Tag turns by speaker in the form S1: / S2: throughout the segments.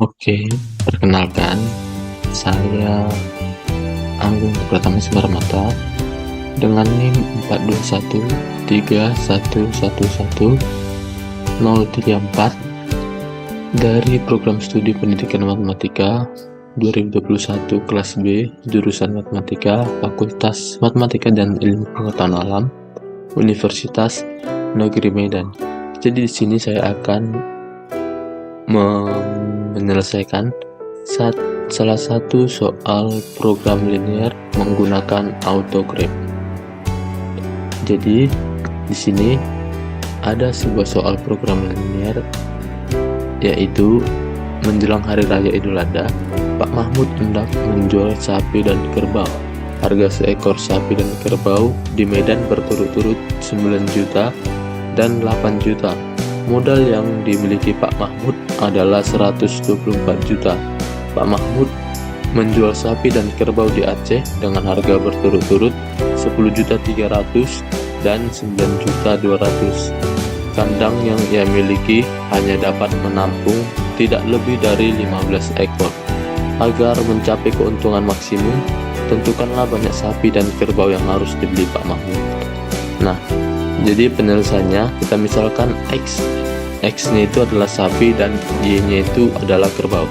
S1: Oke, perkenalkan, saya Anggun Pratama Mata dengan NIM 42131111034 dari Program Studi Pendidikan Matematika 2021 kelas B, jurusan Matematika, Fakultas Matematika dan Ilmu Pengetahuan Alam, Universitas Negeri Medan. Jadi di sini saya akan menyelesaikan salah satu soal program linear menggunakan autograph. Jadi di sini ada sebuah soal program linear, yaitu menjelang hari raya Idul Adha, Pak Mahmud hendak menjual sapi dan kerbau. Harga seekor sapi dan kerbau di Medan berturut-turut 9 juta dan 8 juta. Modal yang dimiliki Pak Mahmud adalah 124 juta. Pak Mahmud menjual sapi dan kerbau di Aceh dengan harga berturut-turut 10.300.000 dan 9.200.000. Kandang yang ia miliki hanya dapat menampung tidak lebih dari 15 ekor. Agar mencapai keuntungan maksimum, tentukanlah banyak sapi dan kerbau yang harus dibeli Pak Mahmud. Nah, jadi penyelesaiannya kita misalkan X-nya itu adalah sapi dan Y-nya itu adalah kerbau.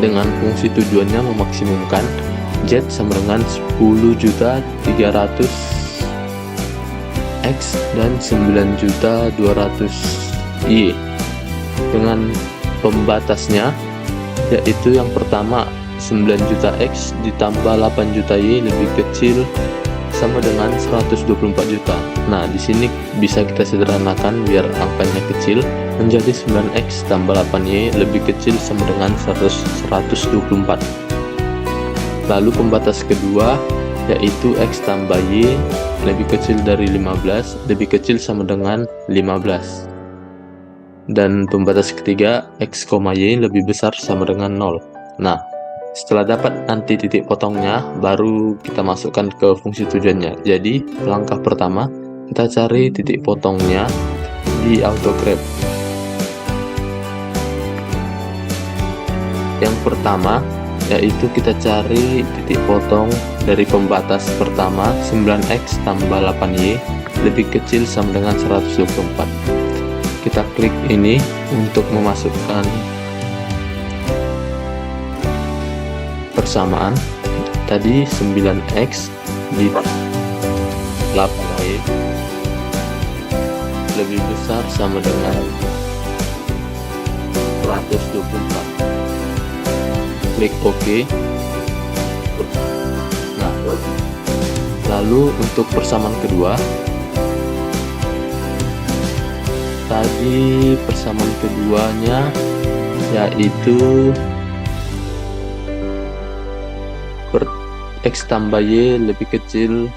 S1: Dengan fungsi tujuannya memaksimumkan Z sama dengan 10.300.000 X dan 9.200.000 Y. Dengan pembatasnya, yaitu yang pertama 9 juta X ditambah 8 juta Y lebih kecil sama dengan 124 juta. Nah, di sini bisa kita sederhanakan biar angkanya kecil menjadi 9X tambah 8Y lebih kecil sama dengan 124. Lalu pembatas kedua yaitu X tambah Y lebih kecil dari 15 lebih kecil sama dengan 15. Dan pembatas ketiga X, Y lebih besar sama dengan 0. Nah, setelah dapat nanti titik potongnya, baru kita masukkan ke fungsi tujuannya. Jadi, langkah pertama, kita cari titik potongnya di autograph. Yang pertama, yaitu kita cari titik potong dari pembatas pertama 9X tambah 8Y lebih kecil sama dengan 124. Kita klik ini untuk memasukkan persamaan. Tadi 9X di 8Y lebih besar sama dengan 124. Klik OK. Nah, lalu untuk persamaan kedua, tadi persamaan keduanya yaitu X tambah Y lebih kecil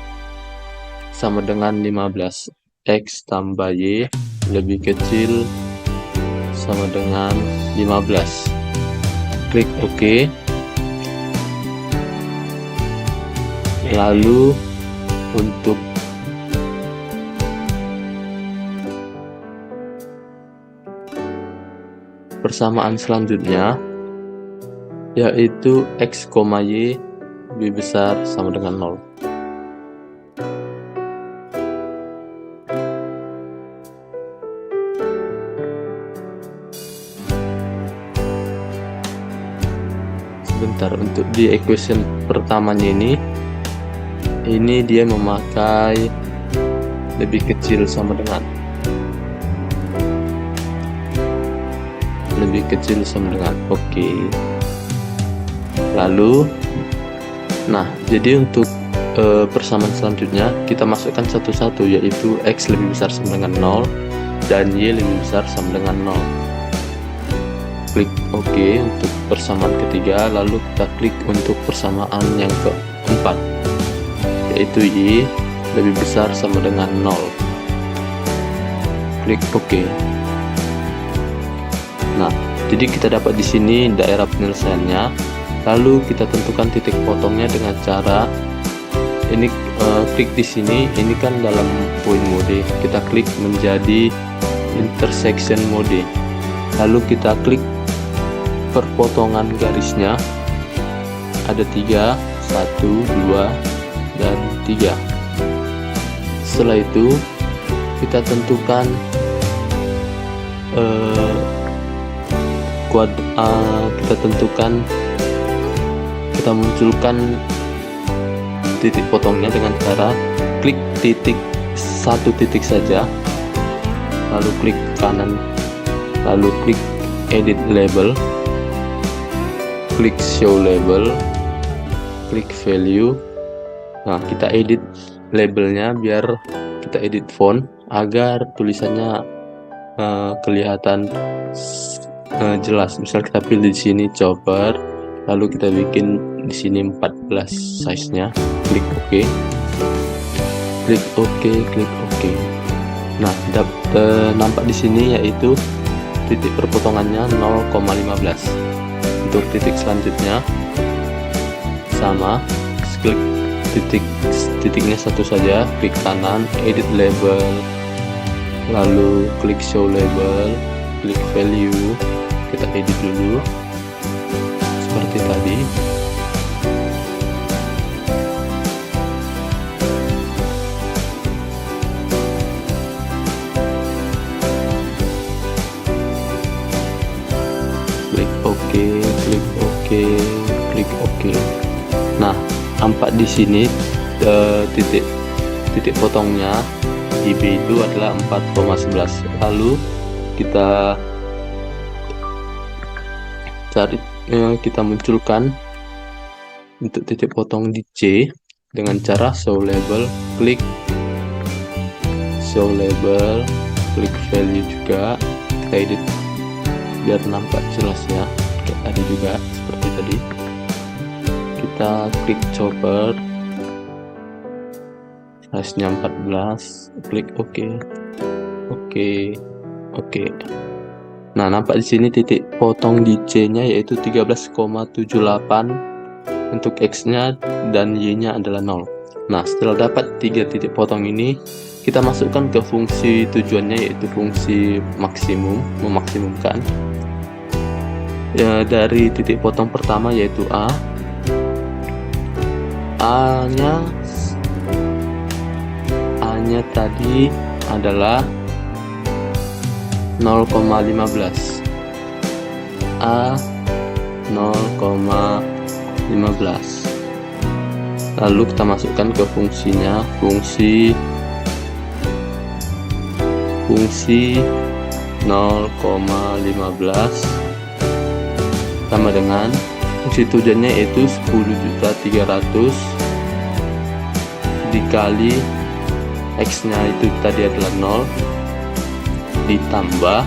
S1: sama dengan 15. X tambah Y lebih kecil sama dengan 15. Klik OK. Lalu untuk persamaan selanjutnya yaitu X, Y lebih besar sama dengan 0. Sebentar, untuk di equation pertamanya ini dia memakai lebih kecil sama dengan oke. Lalu jadi untuk persamaan selanjutnya kita masukkan satu-satu, yaitu X lebih besar sama dengan 0 dan Y lebih besar sama dengan 0. Klik OK untuk persamaan ketiga, lalu kita klik untuk persamaan yang keempat, yaitu Y lebih besar sama dengan 0. Klik OK. Nah, jadi kita dapat di sini daerah penyelesaiannya. Lalu kita tentukan titik potongnya dengan cara ini, klik di sini. Ini kan dalam point mode, kita klik menjadi intersection mode. Lalu kita klik perpotongan garisnya ada 3, 1, 2, dan 3. Setelah itu kita tentukan kita munculkan titik potongnya dengan cara klik satu titik saja, lalu klik kanan, lalu klik edit label, klik show label, klik value. Nah, kita edit labelnya biar kita edit font agar tulisannya kelihatan jelas. Misal kita pilih di sini chopper, lalu kita bikin di sini 14 size-nya, klik OK, klik OK, klik OK. Nah, nampak di sini yaitu titik perpotongannya 0,15. Untuk titik selanjutnya sama, klik titiknya satu saja, klik kanan, edit label, lalu klik show label, klik value, kita edit dulu seperti tadi. Klik OK, klik OK, klik OK. Nah, nampak di sini titik potongnya IB itu adalah 4,11. Lalu kita munculkan untuk titik potong di C dengan cara show label, klik show label, klik value juga, kita edit biar nampak jelas ya, kayak tadi juga seperti tadi. Kita klik chopper, size-nya 14, klik OK, OK, OK. Nah, nampak di sini titik potong di C-nya yaitu 13,78 untuk X-nya dan Y-nya adalah 0. Nah, setelah dapat 3 titik potong ini, kita masukkan ke fungsi tujuannya yaitu fungsi maksimum, memaksimumkan. Ya, dari titik potong pertama yaitu A-nya tadi adalah 0,15. A 0,15. Lalu kita masukkan ke fungsinya, fungsi 0,15 sama dengan fungsi tujuannya yaitu 10.300 dikali X-nya itu tadi adalah 0 ditambah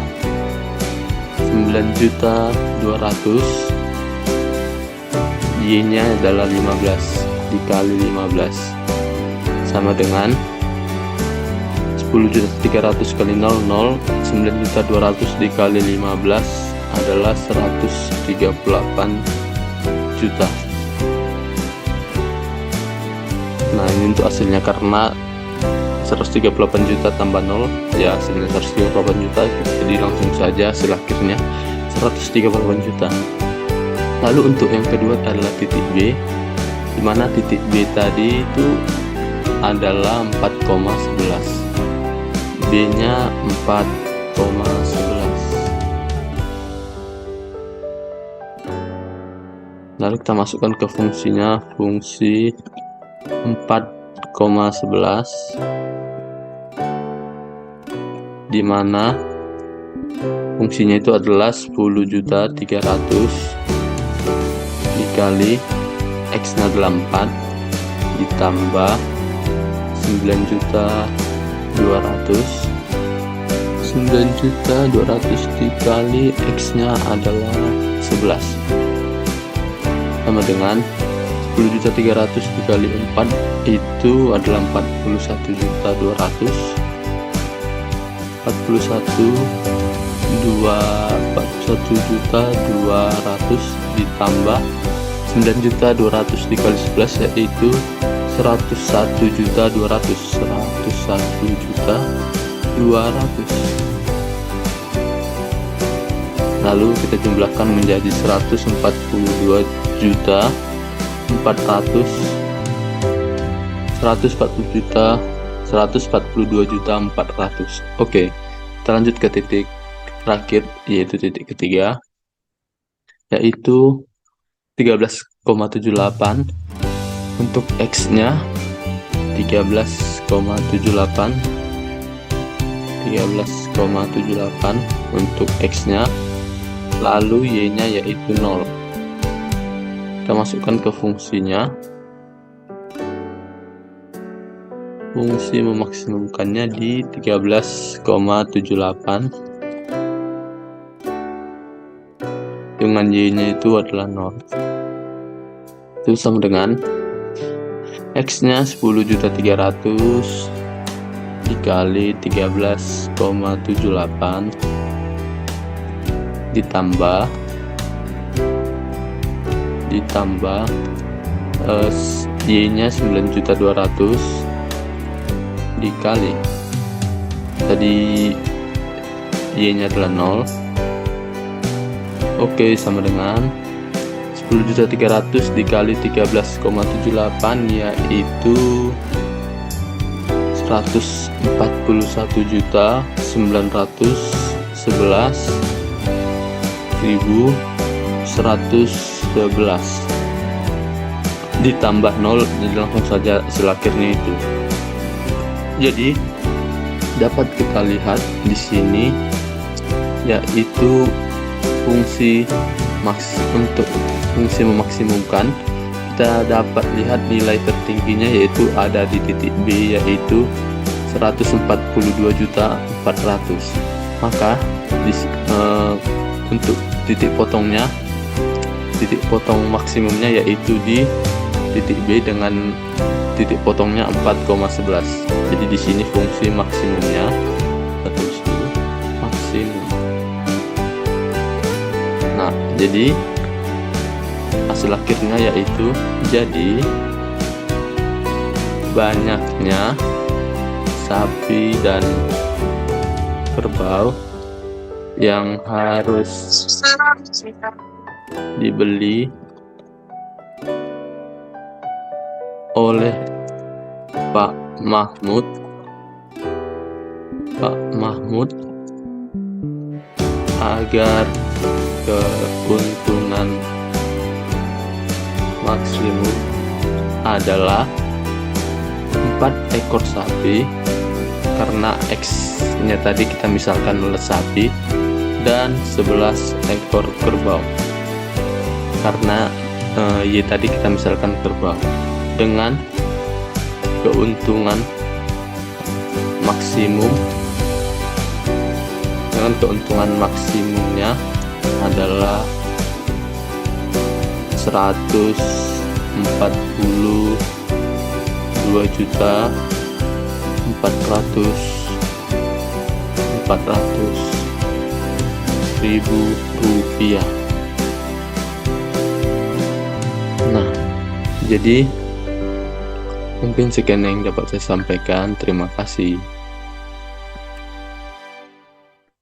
S1: 9.200, Y-nya adalah 15 dikali 15 sama dengan 10.300 kali 0, 9.200 dikali 15 adalah 138 juta. Nah, ini untuk hasilnya, karena 138 juta tambah 0 ya hasilnya 138 juta, jadi langsung saja hasil akhirnya 138 juta. Lalu untuk yang kedua adalah titik B, dimana titik B tadi itu adalah 4,11, B nya 4,11. Lalu kita masukkan ke fungsinya, fungsi 4,11, dimana fungsinya itu adalah 10.300 dikali X nya adalah 4 ditambah 9.200 dikali X nya adalah 11 sama dengan 10.300 dikali 4 itu adalah 41.200 ditambah 9.200 dikali 11 yaitu 101.200. lalu kita jumlahkan menjadi 142.400. Oke, kita lanjut ke titik terakhir, yaitu titik ketiga, yaitu 13,78. Untuk X-nya 13,78 untuk X-nya, lalu Y-nya yaitu 0. Kita masukkan ke fungsinya. Fungsi memaksimumkannya di 13,78 dengan Y-nya itu adalah 0. Itu sama dengan X-nya 10.300 dikali 13,78 ditambah Y-nya 9.200 dikali, tadi Y-nya adalah 0. Oke, sama dengan 10.300 dikali 13,78 yaitu 141.911.111 ditambah 0, jadi langsung saja hasil akhirnya itu. Jadi dapat kita lihat di sini yaitu untuk fungsi memaksimumkan, kita dapat lihat nilai tertingginya yaitu ada di titik B, yaitu 142.400. Maka untuk titik potong maksimumnya yaitu di titik B dengan titik potongnya 4,11. Jadi di sini fungsi maksimumnya maksimum. Nah, jadi hasil akhirnya yaitu jadi banyaknya sapi dan kerbau yang harus dibeli oleh Pak Mahmud agar keuntungan maksimum adalah 4 ekor sapi, karena X-nya tadi kita misalkan oleh sapi, dan 11 ekor kerbau karena Y tadi kita misalkan kerbau, dengan keuntungan maksimumnya adalah 142.400.000 rupiah. Nah, jadi mungkin sekian yang dapat saya sampaikan. Terima kasih.